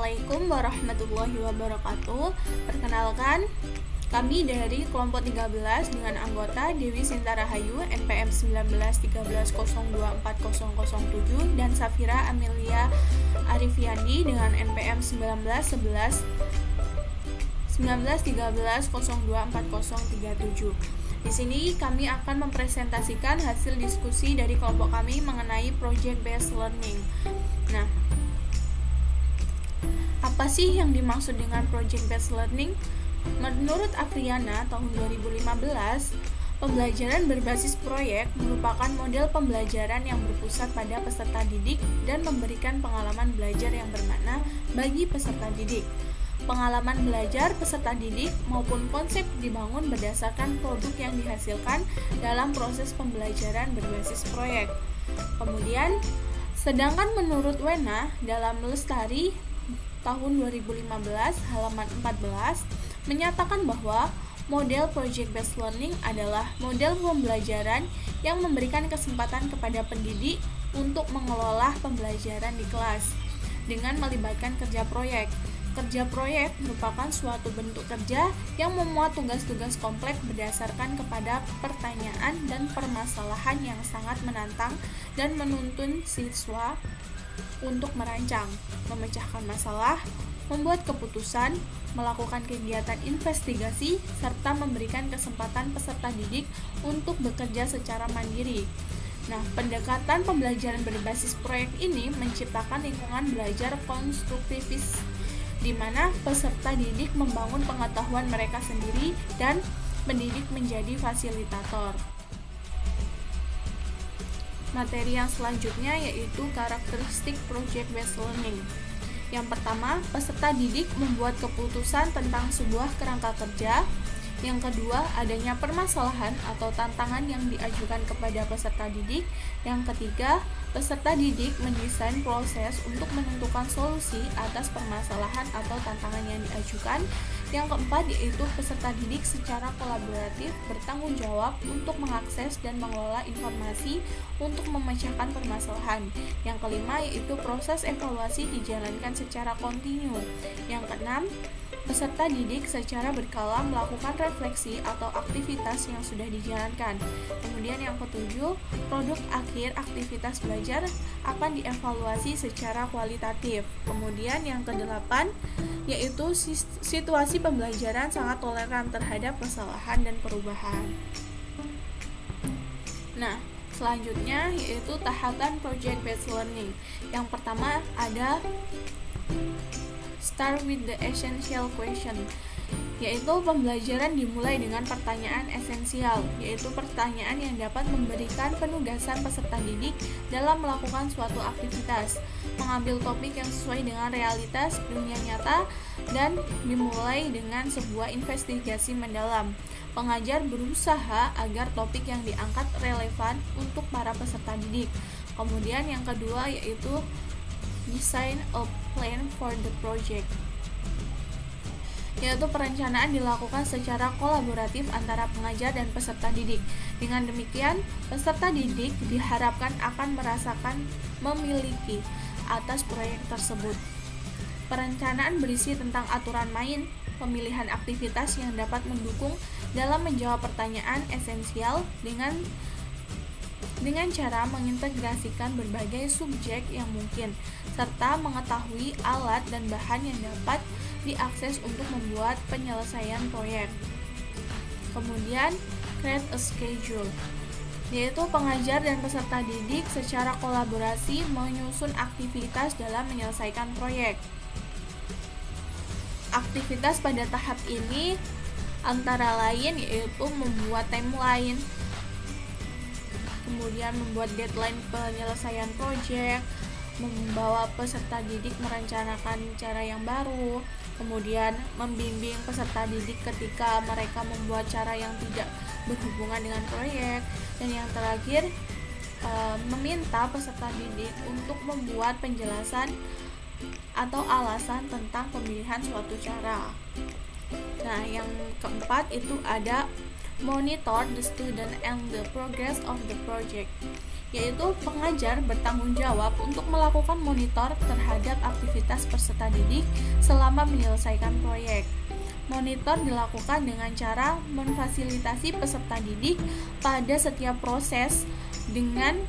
Assalamualaikum warahmatullahi wabarakatuh. Perkenalkan, kami dari kelompok 13 dengan anggota Dewi Sinta Rahayu NPM 1913024007 dan Safira Amelia Arifiandi dengan NPM 1913024037. Di sini kami akan mempresentasikan hasil diskusi dari kelompok kami mengenai project based learning. Nah, apa sih yang dimaksud dengan project based learning? Menurut Afriana tahun 2015, pembelajaran berbasis proyek merupakan model pembelajaran yang berpusat pada peserta didik dan memberikan pengalaman belajar yang bermakna bagi peserta didik. Pengalaman belajar peserta didik maupun konsep dibangun berdasarkan produk yang dihasilkan dalam proses pembelajaran berbasis proyek. Kemudian, sedangkan menurut Wena dalam Lestari tahun 2015 halaman 14 menyatakan bahwa model project based learning adalah model pembelajaran yang memberikan kesempatan kepada pendidik untuk mengelola pembelajaran di kelas dengan melibatkan kerja proyek. Kerja proyek merupakan suatu bentuk kerja yang memuat tugas-tugas kompleks berdasarkan kepada pertanyaan dan permasalahan yang sangat menantang dan menuntun siswa untuk merancang, memecahkan masalah, membuat keputusan, melakukan kegiatan investigasi, serta memberikan kesempatan peserta didik untuk bekerja secara mandiri. Nah, pendekatan pembelajaran berbasis proyek ini menciptakan lingkungan belajar konstruktivis di mana peserta didik membangun pengetahuan mereka sendiri dan pendidik menjadi fasilitator. Materi yang selanjutnya yaitu karakteristik project based learning. Yang pertama, peserta didik membuat keputusan tentang sebuah kerangka kerja. Yang kedua, adanya permasalahan atau tantangan yang diajukan kepada peserta didik. Yang ketiga, peserta didik mendesain proses untuk menentukan solusi atas permasalahan atau tantangan yang diajukan. Yang keempat, yaitu peserta didik secara kolaboratif bertanggung jawab untuk mengakses dan mengelola informasi untuk memecahkan permasalahan. Yang kelima, yaitu proses evaluasi dijalankan secara kontinu. Yang keenam, peserta didik secara berkala melakukan refleksi atau aktivitas yang sudah dijalankan. Kemudian yang ketujuh, produk akhir aktivitas belajar akan dievaluasi secara kualitatif. Kemudian yang kedelapan, yaitu situasi pembelajaran sangat toleran terhadap kesalahan dan perubahan. Nah, selanjutnya yaitu tahapan project based learning. Yang pertama ada start with the essential question, yaitu pembelajaran dimulai dengan pertanyaan esensial, yaitu pertanyaan yang dapat memberikan penugasan peserta didik dalam melakukan suatu aktivitas, mengambil topik yang sesuai dengan realitas dunia nyata, dan dimulai dengan sebuah investigasi mendalam. Pengajar berusaha agar topik yang diangkat relevan untuk para peserta didik. Kemudian yang kedua yaitu design a plan for the project, yaitu perencanaan dilakukan secara kolaboratif antara pengajar dan peserta didik. Dengan demikian, peserta didik diharapkan akan merasakan memiliki atas proyek tersebut. Perencanaan berisi tentang aturan main, pemilihan aktivitas yang dapat mendukung dalam menjawab pertanyaan esensial dengan cara mengintegrasikan berbagai subjek yang mungkin, serta mengetahui alat dan bahan yang dapat diakses untuk membuat penyelesaian proyek. Kemudian, create a schedule, yaitu pengajar dan peserta didik secara kolaborasi menyusun aktivitas dalam menyelesaikan proyek. Aktivitas pada tahap ini antara lain yaitu membuat timeline, kemudian membuat deadline penyelesaian proyek, membawa peserta didik merencanakan cara yang baru, kemudian membimbing peserta didik ketika mereka membuat cara yang tidak berhubungan dengan proyek, dan yang terakhir meminta peserta didik untuk membuat penjelasan atau alasan tentang pemilihan suatu cara. Nah, yang keempat itu ada monitor the student and the progress of the project, yaitu pengajar bertanggung jawab untuk melakukan monitor terhadap aktivitas peserta didik selama menyelesaikan proyek. Monitor dilakukan dengan cara memfasilitasi peserta didik pada setiap proses. Dengan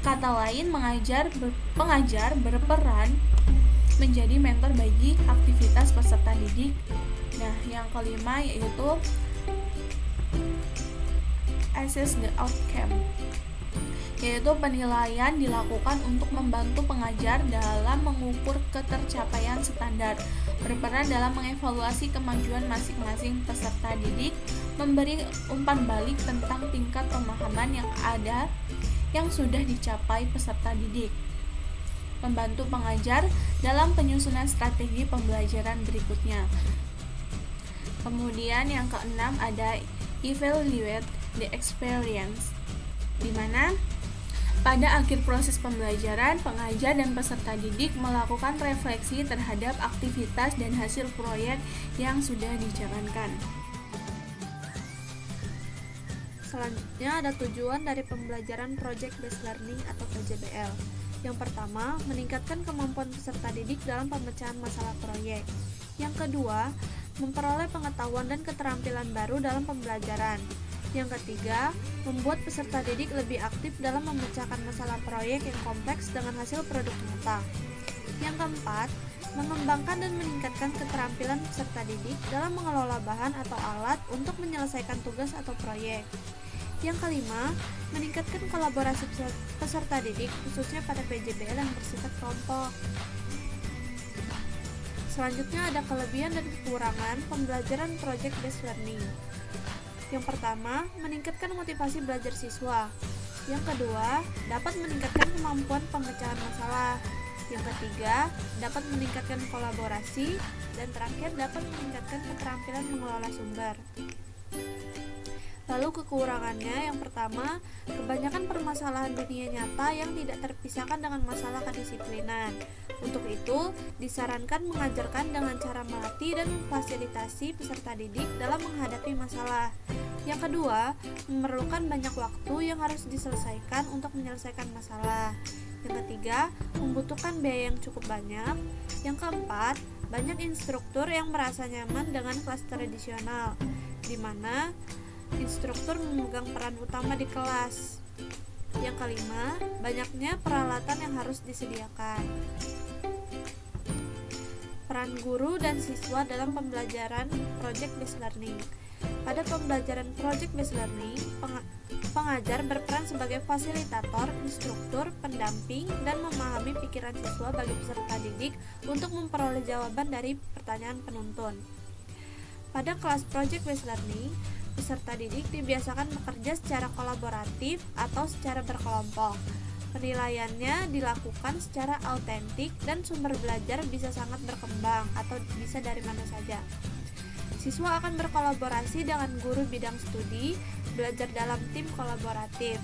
kata lain, pengajar berperan menjadi mentor bagi aktivitas peserta didik. Nah, yang kelima yaitu assess the outcome, yaitu penilaian dilakukan untuk membantu pengajar dalam mengukur ketercapaian standar, berperan dalam mengevaluasi kemajuan masing-masing peserta didik, memberi umpan balik tentang tingkat pemahaman yang sudah dicapai peserta didik, membantu pengajar dalam penyusunan strategi pembelajaran berikutnya. Kemudian yang keenam ada evaluate the experience, di mana pada akhir proses pembelajaran, pengajar dan peserta didik melakukan refleksi terhadap aktivitas dan hasil proyek yang sudah dijalankan. Selanjutnya ada tujuan dari pembelajaran Project Based Learning atau PJBL. Yang pertama, meningkatkan kemampuan peserta didik dalam pemecahan masalah proyek. Yang kedua, memperoleh pengetahuan dan keterampilan baru dalam pembelajaran. Yang ketiga, membuat peserta didik lebih aktif dalam memecahkan masalah proyek yang kompleks dengan hasil produk nyata. Yang keempat, mengembangkan dan meningkatkan keterampilan peserta didik dalam mengelola bahan atau alat untuk menyelesaikan tugas atau proyek. Yang kelima, meningkatkan kolaborasi peserta didik khususnya pada PJBL yang bersifat kelompok. Selanjutnya ada kelebihan dan kekurangan pembelajaran Project Based Learning. Yang pertama, meningkatkan motivasi belajar siswa. Yang kedua, dapat meningkatkan kemampuan pemecahan masalah. Yang ketiga, dapat meningkatkan kolaborasi. Dan terakhir, dapat meningkatkan keterampilan mengelola sumber. Lalu kekurangannya, yang pertama, kebanyakan permasalahan dunia nyata yang tidak terpisahkan dengan masalah kedisiplinan. Untuk itu, disarankan mengajarkan dengan cara melatih dan memfasilitasi peserta didik dalam menghadapi masalah. Yang kedua, memerlukan banyak waktu yang harus diselesaikan untuk menyelesaikan masalah. Yang ketiga, membutuhkan biaya yang cukup banyak. Yang keempat, banyak instruktur yang merasa nyaman dengan kelas tradisional, di mana instruktur memegang peran utama di kelas. Yang kelima, banyaknya peralatan yang harus disediakan. Peran guru dan siswa dalam pembelajaran Project Based Learning. Pada pembelajaran Project Based Learning, pengajar berperan sebagai fasilitator, instruktur, pendamping, dan memahami pikiran siswa bagi peserta didik untuk memperoleh jawaban dari pertanyaan penuntun. Pada kelas Project Based Learning, peserta didik dibiasakan bekerja secara kolaboratif atau secara berkelompok. Penilaiannya dilakukan secara autentik dan sumber belajar bisa sangat berkembang atau bisa dari mana saja. Siswa akan berkolaborasi dengan guru bidang studi, belajar dalam tim kolaboratif.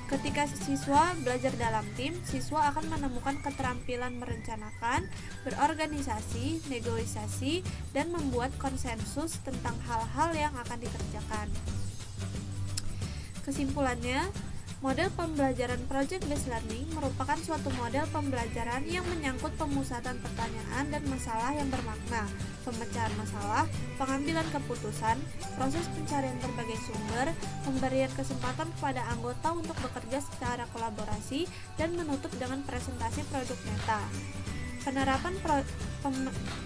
Ketika siswa belajar dalam tim, siswa akan menemukan keterampilan merencanakan, berorganisasi, negosiasi, dan membuat konsensus tentang hal-hal yang akan dikerjakan. Kesimpulannya, model pembelajaran Project Based Learning merupakan suatu model pembelajaran yang menyangkut pemusatan pertanyaan dan masalah yang bermakna, pemecahan masalah, pengambilan keputusan, proses pencarian berbagai sumber, pemberian kesempatan kepada anggota untuk bekerja secara kolaborasi, dan menutup dengan presentasi produk nyata.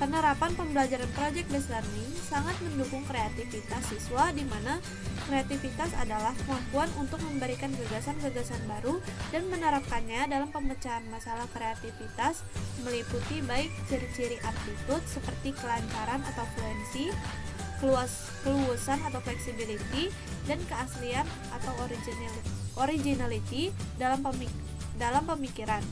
Penerapan pembelajaran Project Based Learning sangat mendukung kreativitas siswa, di mana kreativitas adalah kemampuan untuk memberikan gagasan-gagasan baru dan menerapkannya dalam pemecahan masalah. Kreativitas meliputi baik ciri-ciri aptitude seperti kelancaran atau fluency, keluasan atau flexibility, dan keaslian atau originality dalam pemikiran,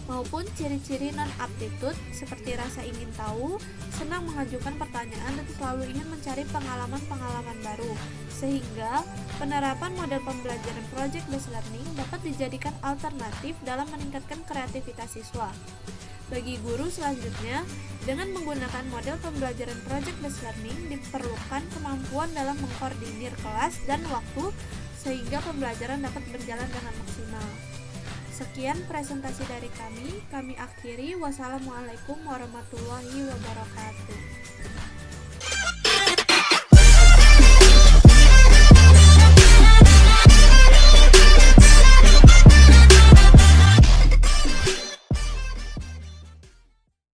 maupun ciri-ciri non-aptitude seperti rasa ingin tahu, senang mengajukan pertanyaan, dan selalu ingin mencari pengalaman-pengalaman baru. Sehingga penerapan model pembelajaran Project Based Learning dapat dijadikan alternatif dalam meningkatkan kreativitas siswa. Bagi guru selanjutnya, dengan menggunakan model pembelajaran Project Based Learning diperlukan kemampuan dalam mengkoordinir kelas dan waktu sehingga pembelajaran dapat berjalan dengan maksimal. Sekian presentasi dari kami akhiri. Wassalamualaikum warahmatullahi wabarakatuh.